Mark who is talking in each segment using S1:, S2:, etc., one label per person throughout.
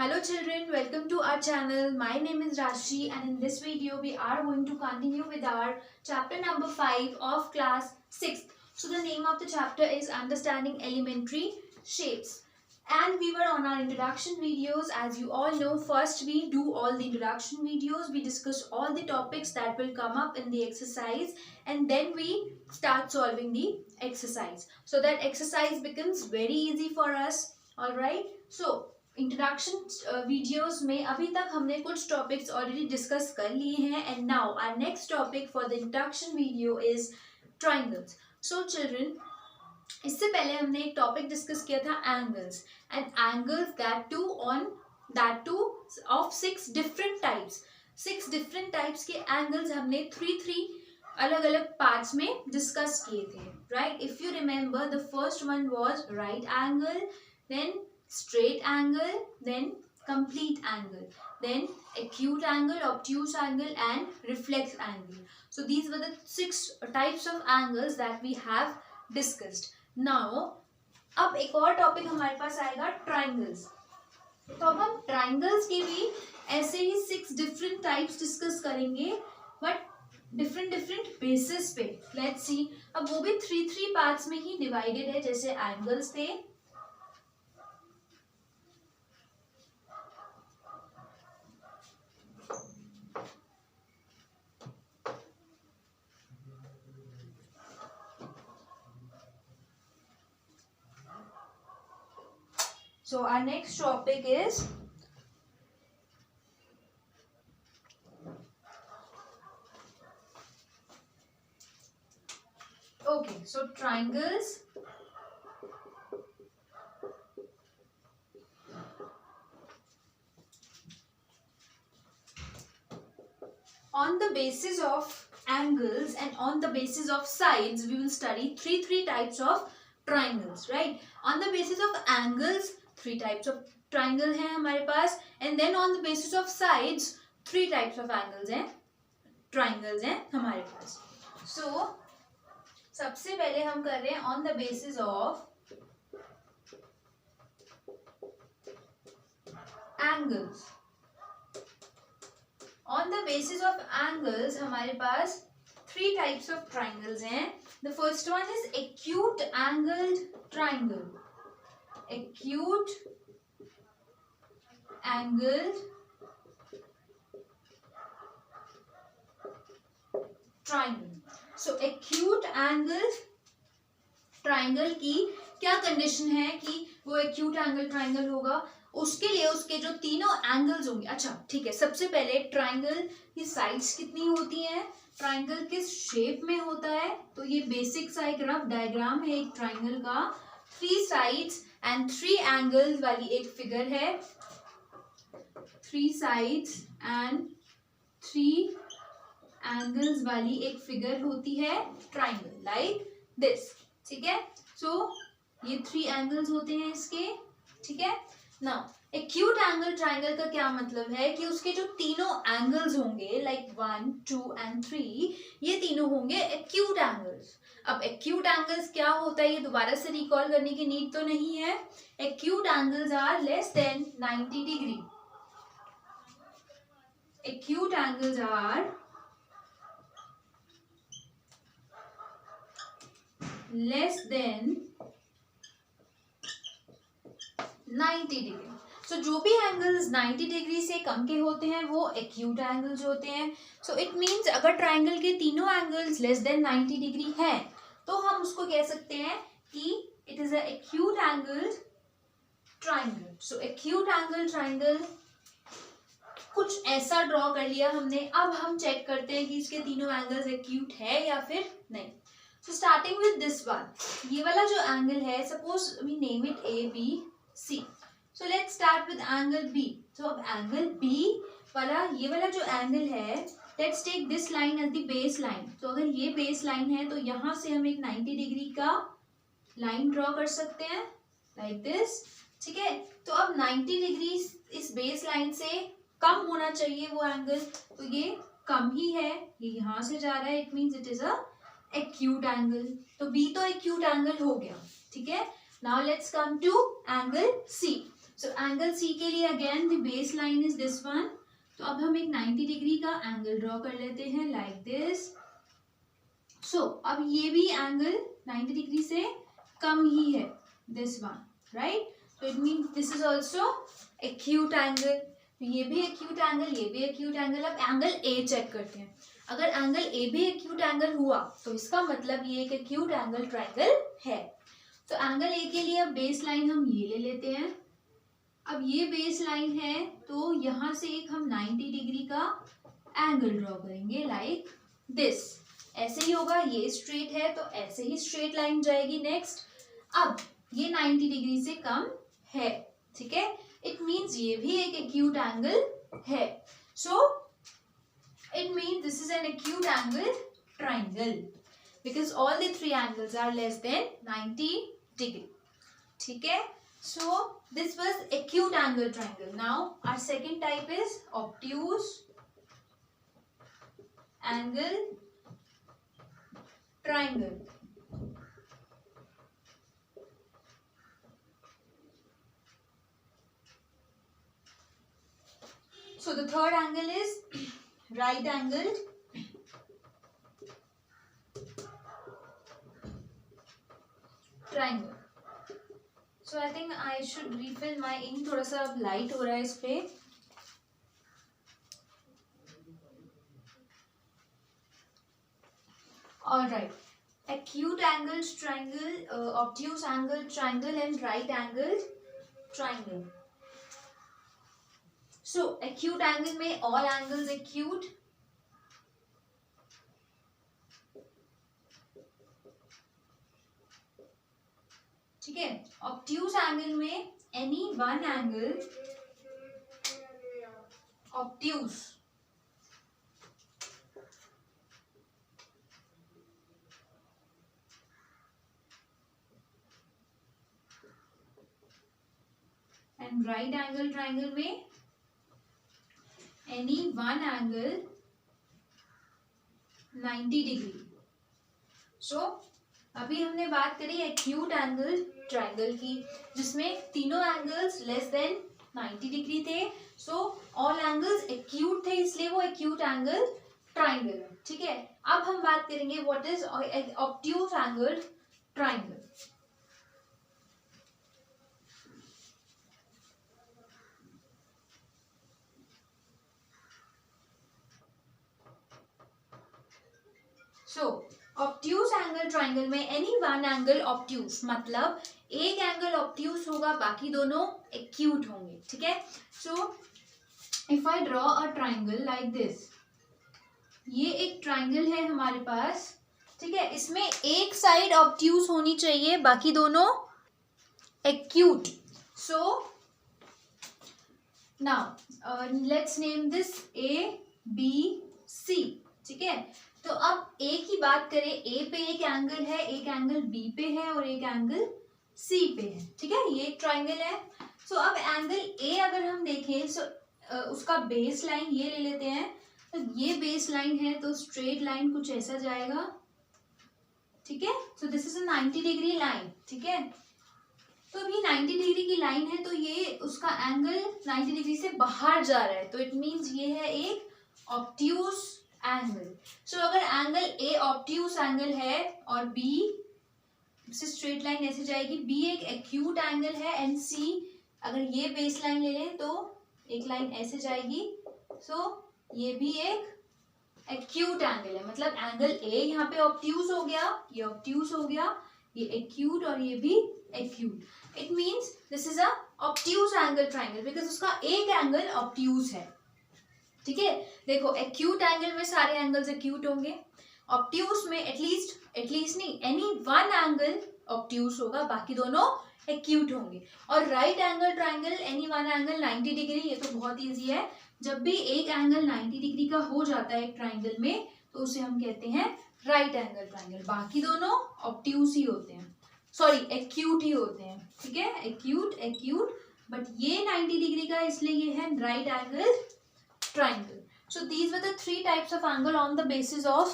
S1: Hello children, welcome to our channel. My name is Rashi and in this video we are going to continue with our chapter number 5 of class 6th. So the name of the chapter is Understanding Elementary Shapes. And we were on our introduction videos. As you all know, first we do all the introduction videos. We discuss all the topics that will come up in the exercise and then we start solving the exercise. So that exercise becomes very easy for us. Alright. So introduction videos में अभी तक हमने कुछ topics already discuss कर लिए हैं and now our next topic for the introduction video is triangles. So children, इससे पहले हमने एक टॉपिक डिस्कस किया था angles and angles that too of 6 different types. 6 different types के एंगल्स हमने थ्री अलग अलग पार्ट्स में डिस्कस किए थे. Right, if you remember the first one was right angle, then straight angle, then complete angle, then acute angle, obtuse angle and reflex angle. So these were the 6 types of angles that we have discussed. Now अब एक और topic हमारे पास आएगा triangles. तो अब हम triangles के भी ऐसे ही 6 डिफरेंट टाइप्स डिस्कस करेंगे बट डिफरेंट बेसिस पे. लेट्स सी, अब वो भी 3 पार्ट्स में ही डिवाइडेड है जैसे एंगल्स थे. So our next topic is so triangles. On the basis of angles and on the basis of sides, we will study three types of triangles. Right? On the basis of angles, 3 types of triangle हैं हमारे पास and then on the basis of sides 3 types of angles हैं, triangles हैं हमारे पास. So सबसे पहले हम कर रहे हैं on the basis of angles. On the basis of angles हमारे पास 3 types of triangles हैं. The first one is acute angled triangle. Acute angled triangle. So acute angled triangle की क्या कंडीशन है कि वो acute angle triangle होगा? उसके लिए उसके जो तीनों एंगल्स होंगे. अच्छा ठीक है, सबसे पहले ट्राइंगल की साइड्स कितनी होती हैं, ट्राइंगल किस शेप में होता है. तो ये बेसिक सा एक रफ डायग्राम है एक ट्राइंगल का. 3 साइड्स एंड 3 एंगल्स वाली एक फिगर है. 3 साइड्स एंड 3 एंगल्स वाली एक फिगर होती है ट्राइंगल लाइक दिस. ठीक है, सो ये 3 एंगल्स होते हैं इसके. ठीक है, नाउ एक्यूट एंगल ट्राइंगल का क्या मतलब है कि उसके जो तीनों एंगल्स होंगे लाइक 1, 2 एंड 3, ये तीनों होंगे एक्यूट एंगल्स. अब एक्यूट एंगल्स क्या होता है ये दोबारा से रिकॉल करने की नीड तो नहीं है. Acute angles are less than 90 degree. Acute angles are less than 90 degree. So जो भी एंगल्स 90 डिग्री से कम के होते हैं वो एक्यूट एंगल्स होते हैं. सो इट मीन्स अगर ट्राइंगल के तीनों एंगल्स लेस देन 90 डिग्री हैं तो हम उसको कह सकते हैं कि it is a acute angle triangle. So acute angle triangle कुछ ऐसा ड्रॉ कर लिया हमने. अब हम चेक करते हैं कि इसके तीनों एंगल्स एक्यूट है या फिर नहीं. So starting with this one, ये वाला जो एंगल है, suppose we name it ABC. So let's start with angle B. So अब angle B वाला ये वाला जो एंगल है, let's take this line as the base line. तो अगर ये बेस लाइन है तो यहाँ से हम एक 90 डिग्री का लाइन ड्रॉ कर सकते हैं like this. ठीक है, तो अब 90 डिग्री इस बेस लाइन से कम होना चाहिए वो एंगल, तो ये कम ही है, ये यहाँ से जा रहा है. It means it is a acute angle. तो B तो एक्यूट एंगल हो गया. ठीक है, now let's come to angle C. So angle C के लिए again the base line is this one. तो अब हम एक 90 डिग्री का एंगल ड्रॉ कर लेते हैं लाइक दिस. सो अब ये भी एंगल 90 डिग्री से कम ही है, दिस वन, राइट. तो it mean this is also acute angle. तो ये भी एक्यूट एंगल, ये भी एक्यूट एंगल. अब एंगल ए चेक करते हैं. अगर एंगल ए भी एक्यूट एंगल हुआ तो इसका मतलब ये एक एक्यूट एंगल ट्रायंगल है. तो एंगल ए के लिए अब बेस लाइन हम ये ले लेते हैं. अब ये बेस लाइन है तो यहाँ से एक हम 90 डिग्री का एंगल ड्रॉ करेंगे लाइक दिस. ऐसे ही होगा, ये स्ट्रेट है तो ऐसे ही स्ट्रेट लाइन जाएगी. नेक्स्ट, अब ये 90 डिग्री से कम है, ठीक है. इट मीन्स ये भी एक एक्यूट एंगल है. सो it means this is an acute angle triangle because all the three angles are less than 90 degree. ठीक है. So this was acute angle triangle. Now our second type is obtuse angle triangle. So the third angle is right angled triangle. So I think I should refill my ink. थोड़ा सा अब light हो रहा है इस पे. Alright, acute angled triangle, obtuse angled triangle and right angled triangle. So acute angle में all angles acute. ठीक है. obtuse angle में any one angle obtuse. and right angle triangle में any one angle 90 degree. So अभी हमने बात करी acute angle triangle की जिसमें तीनों एंगल्स लेस देन 90 डिग्री थे. सो ऑल एंगल्स एक्यूट थे इसलिए वो एक्यूट एंगल ट्रायंगल है. ठीक है. अब हम बात करेंगे what is obtuse angle triangle. So obtuse angle triangle में एनी वन एंगल ऑब्ट्यूज मतलब एक एंगल ऑब्ट्यूज होगा बाकी दोनों एक्यूट होंगे. ठीक है. सो if I draw a triangle like this, ये एक ट्रायंगल है हमारे पास. ठीक है. इसमें एक साइड ऑब्ट्यूज होनी चाहिए बाकी दोनों acute. So now let's name this A B C. ठीक है. तो अब ए की बात करें, ए पे एक एंगल है, एक एंगल बी पे है और एक एंगल सी पे है. ठीक है. ये एक ट्रायंगल है. सो अब एंगल ए अगर हम देखें उसका बेस लाइन ये ले लेते हैं. तो ये बेस लाइन है तो स्ट्रेट लाइन कुछ ऐसा जाएगा. ठीक है. So this is a 90 degree line. ठीक है. तो अभी 90 डिग्री की लाइन है तो ये उसका एंगल 90 डिग्री से बाहर जा रहा है तो इट मीन्स ये है एक ऑब्ट्यूज एंगल. सो अगर एंगल ए ऑब्ट्यूज एंगल है और बी से स्ट्रेट लाइन ऐसे जाएगी, बी एक एक्यूट एंगल है एंड सी अगर ये बेस लाइन ले लें तो एक लाइन ऐसे जाएगी. सो ये भी एक एक्यूट एंगल है. मतलब एंगल ए यहाँ पे ऑब्ट्यूज हो गया, ये ऑब्ट्यूज हो गया, ये एक्यूट और ये भी acute. It means this is a obtuse angle triangle because उसका एक एंगल ऑब्ट्यूज है. ठीक है. देखो एक्यूट एंगल में सारे एंगल्स एक्यूट होंगे, ऑब्ट्यूज में एटलीस्ट नहीं एनी वन एंगल ऑब्ट्यूज होगा बाकी दोनों एक्यूट होंगे. और right angle triangle any one angle 90 degree. ये तो बहुत इजी है. जब भी एक एंगल 90 डिग्री का हो जाता है एक ट्रायंगल में तो उसे हम कहते हैं राइट एंगल ट्रायंगल. बाकी दोनों ऑब्ट्यूज ही होते हैं, सॉरी एक्यूट ही होते हैं. ठीक है. एक्यूट बट ये 90 डिग्री का इसलिए ये है right angle triangle. So these were the three types of angle on the basis of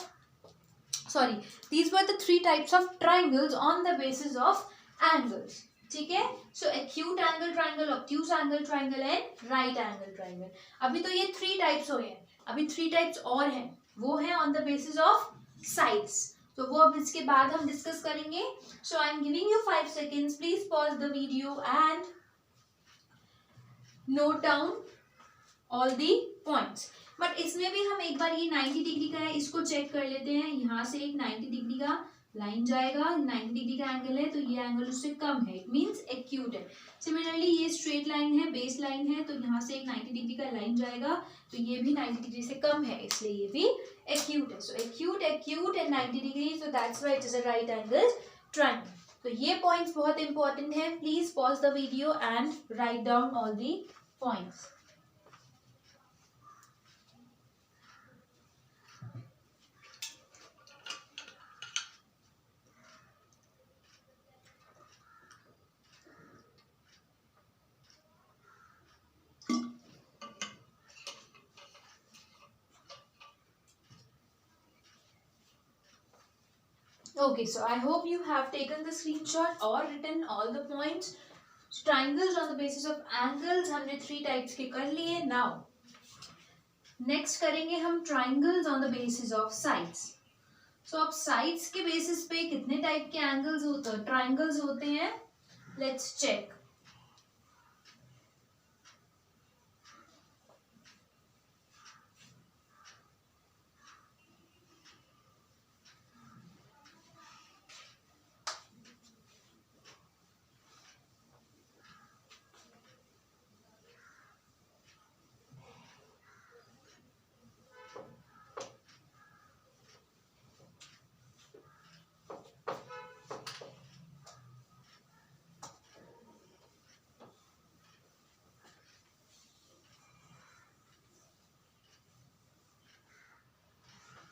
S1: these were the three types of triangles on the basis of angles. ठीक है. So acute angle triangle, obtuse angle triangle and right angle triangle. अभी तो ये 3 types हुए हैं, अभी 3 types और हैं, वो है on the basis of sides. तो वो अब इसके बाद हम डिस्कस करेंगे. So I am giving you 5 seconds, please pause the video and note down all the points. But इसमें भी हम एक बार ये 90 डिग्री का है, इसको चेक कर लेते हैं. यहाँ से एक 90 डिग्री का लाइन जाएगा, 90 डिग्री का एंगल है तो ये एंगल उससे कम है, इट मीन्स एक्यूट है. सिमिलरली ये स्ट्रेट लाइन है, बेस लाइन है, तो यहाँ से एक 90 डिग्री का लाइन जाएगा तो ये भी 90 डिग्री से कम है, इसलिए ये भी एक्यूट है. So acute, acute and 90 degree, so that's why it is a right angle triangle. तो ये पॉइंट्स बहुत इंपॉर्टेंट है. Please pause the video and write down all the points. Okay, so I hope you have taken the screenshot or written all the points. Triangles on the basis of angles हमने 3 types के कर लिए. Now, next करेंगे हम triangles on the basis of sides. So अब sides के basis पे कितने type के angles होते हैं, triangles होते हैं? Let's check.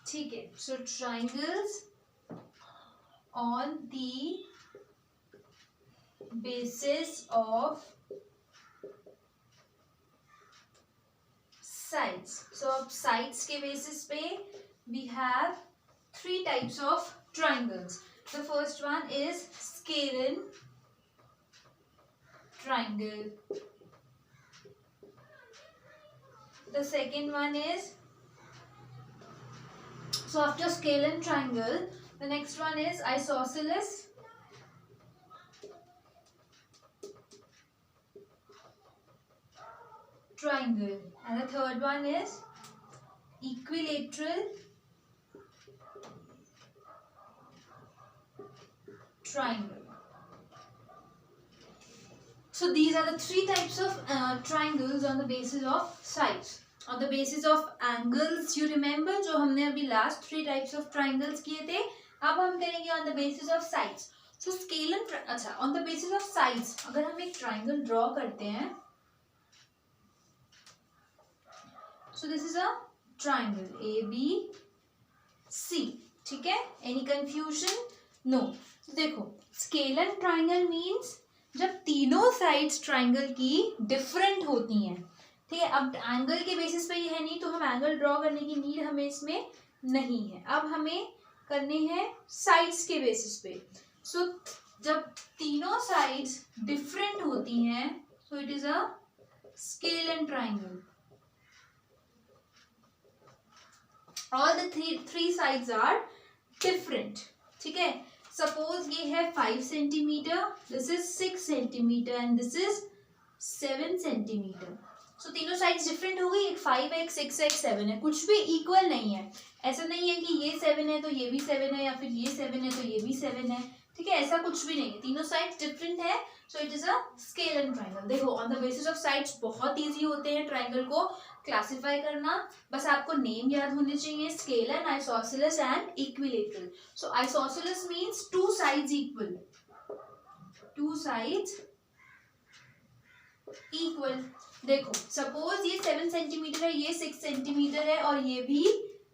S1: ठीक है. So triangles on the basis of sides. So अब sides के basis पे we have 3 types of triangles. The first one is scalene triangle. The second one is, so after scalene triangle, the next one is isosceles triangle, and the third one is equilateral triangle. So these are the 3 types of triangles on the basis of sides. On the basis of angles, you remember जो हमने अभी last 3 types of triangles किए थे, अब हम करेंगे on the basis of sides. So scalene, अच्छा, on the basis of sides अगर हम एक triangle draw करते हैं, so this is a triangle ABC. ठीक है? Any confusion? No. देखो, scalene triangle means जब तीनों साइड्स ट्राइंगल की डिफरेंट होती हैं. ठीक है. अब एंगल के बेसिस पे ये है नहीं, तो हम एंगल ड्रॉ करने की नीड हमें इसमें नहीं है. अब हमें करने हैं साइड्स के बेसिस पे. सो जब तीनों साइड्स डिफरेंट होती हैं, so it is a scalene triangle. All the three sides are different. ठीक है. सपोज ये है 5 centimetre, this is 6 centimetre and this is 7 centimetre. So तीनों साइड्स डिफरेंट हो गई. एक 5 है, एक 6 है, एक 7 है. कुछ भी इक्वल नहीं है. ऐसा नहीं है कि ये 7 है तो ये भी 7 है, या फिर ये 7 है तो ये भी 7 है. ठीक है. ऐसा कुछ भी नहीं है. तीनों साइड्स डिफरेंट है. So it is a scalene triangle. देखो, on the basis of sides बहुत इजी होते हैं ट्राइंगल को क्लासिफाई करना. बस आपको नेम याद होने चाहिए. Scalene, isosceles and equilateral. So isosceles means 2 sides equal. 2 sides equal. देखो, सपोज ये 7 सेंटीमीटर है, ये 6 सेंटीमीटर है और ये भी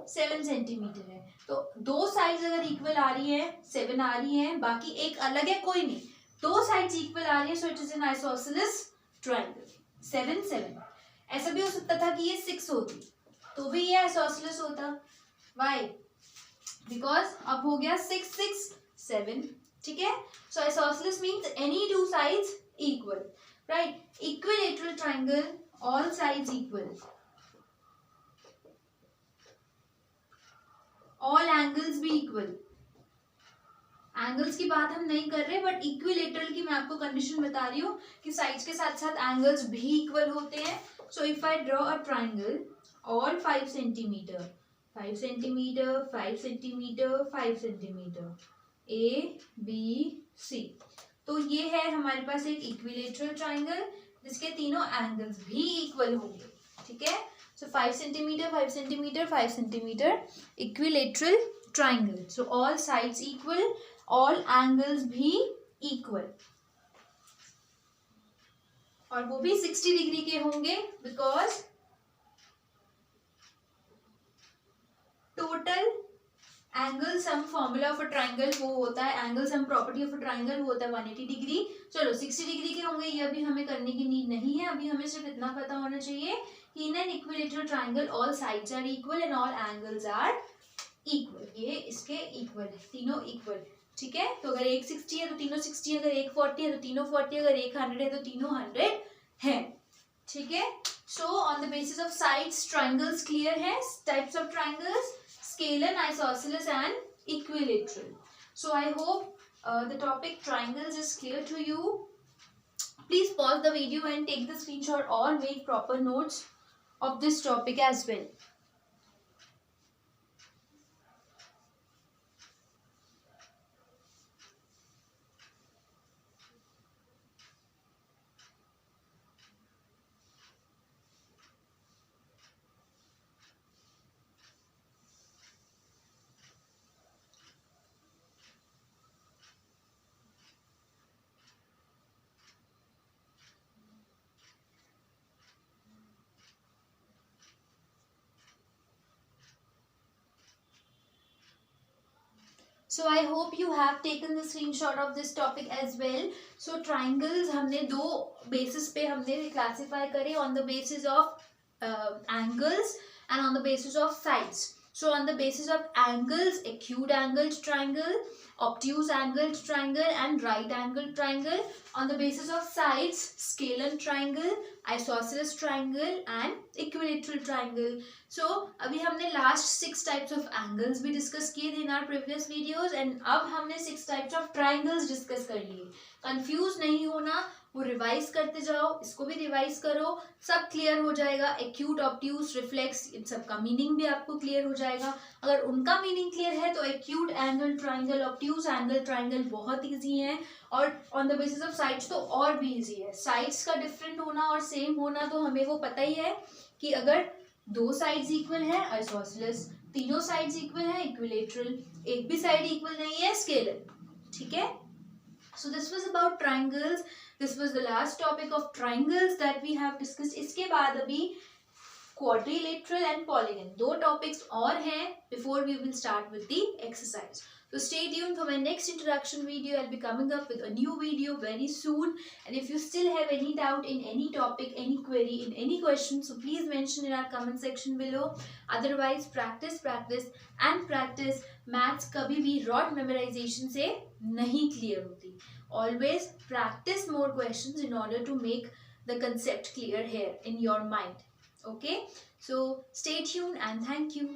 S1: 7 सेंटीमीटर है. तो 2 साइड्स अगर इक्वल आ रही है, 7 आ रही है, बाकी एक अलग है, कोई नहीं, 2 साइड्स इक्वल आ रही है. So it is an isosceles triangle. 7 7. ऐसा भी हो सकता था कि ये 6 होती तो भी ये आइसोसेलेस होता. व्हाई? बिकॉज अब हो गया 6 6 7. ठीक है. So isosceles means any two sides equal, right? Equilateral triangle, all sides equal, all angles भी equal. एंगल्स की बात हम नहीं कर रहे, बट इक्विलेटरल की मैं आपको कंडीशन बता रही हूँ कि साइड्स के साथ साथ एंगल्स भी इक्वल होते हैं. So if I draw a triangle all 5 centimetre, 5 centimetre, 5 centimetre, 5 centimetre, A B C, तो ये है हमारे पास एक इक्विलेटरल ट्राइंगल जिसके तीनों एंगल्स भी इक्वल होंगे. ठीक है. सो 5 centimetre, 5 centimetre, 5 centimetre, equilateral triangle. So all sides equal, all angles भी इक्वल, और वो भी 60 डिग्री के होंगे, because total angle some formula of a triangle वो होता है, angle sum property of a triangle वो होता है 180 डिग्री. चलो 60 डिग्री के होंगे, ये अभी हमें करने की नीड नहीं है. अभी हमें सिर्फ इतना पता होना चाहिए कि in an equilateral triangle all sides are equal and all angles are equal. ये इसके इक्वल है, तीनों इक्वल. ठीक है. तो अगर एक 60 है तो तीनों 60, अगर एक 40 है तो तीनों 40, अगर एक 100 है तो तीनों 100 है. ठीक है. So on the basis of sides triangles clear है. Types of triangles, scalar, isosceles and equilateral. So I hope the topic triangles is clear to you. Please pause the video and take the screenshot or make proper notes of this topic as well. So I hope you have taken the screenshot of this topic as well. So triangles हमने दो basis पे हमने classify करे, on the basis of angles and on the basis of sides. So on the basis of angles, acute angled triangle, obtuse angled triangle and right angled triangle. On the basis of sides, scalar triangle, isosceles triangle and equilateral triangle. So अभी हमने last 6 types of angles भी discuss किए थे in our previous videos, and अब हमने 6 types of triangles discuss कर लिए. Confuse नहीं होना, वो रिवाइज करते जाओ, इसको भी रिवाइज करो, सब क्लियर हो जाएगा. एक्यूट, ऑब्ट्यूज, रिफ्लेक्स, इन सब का मीनिंग भी आपको क्लियर हो जाएगा. अगर उनका मीनिंग क्लियर है तो acute angle triangle, obtuse angle triangle बहुत ईजी है, और on the basis of sides तो और भी ईजी है. साइड्स का डिफरेंट होना और सेम होना तो हमें वो पता ही है कि अगर दो साइड्स इक्वल है आइसोसेलेस, तीनों साइड्स इक्वल है इक्विलेटरल, एक भी साइड इक्वल नहीं है स्केलर. ठीक है. So this was about triangles. This was the last topic of triangles that we have discussed. इसके बाद अभी quadrilateral and polygon, दो topics और हैं before we will start with the exercise. So stay tuned for my next introduction video. I'll be coming up with a new video very soon. And if you still have any doubt in any topic, any query, in any question, so please mention in our comment section below. Otherwise, practice, practice and practice. Maths कभी भी rod memorization से नहीं clear होती. Always practice more questions in order to make the concept clear here in your mind. Okay? So stay tuned and thank you.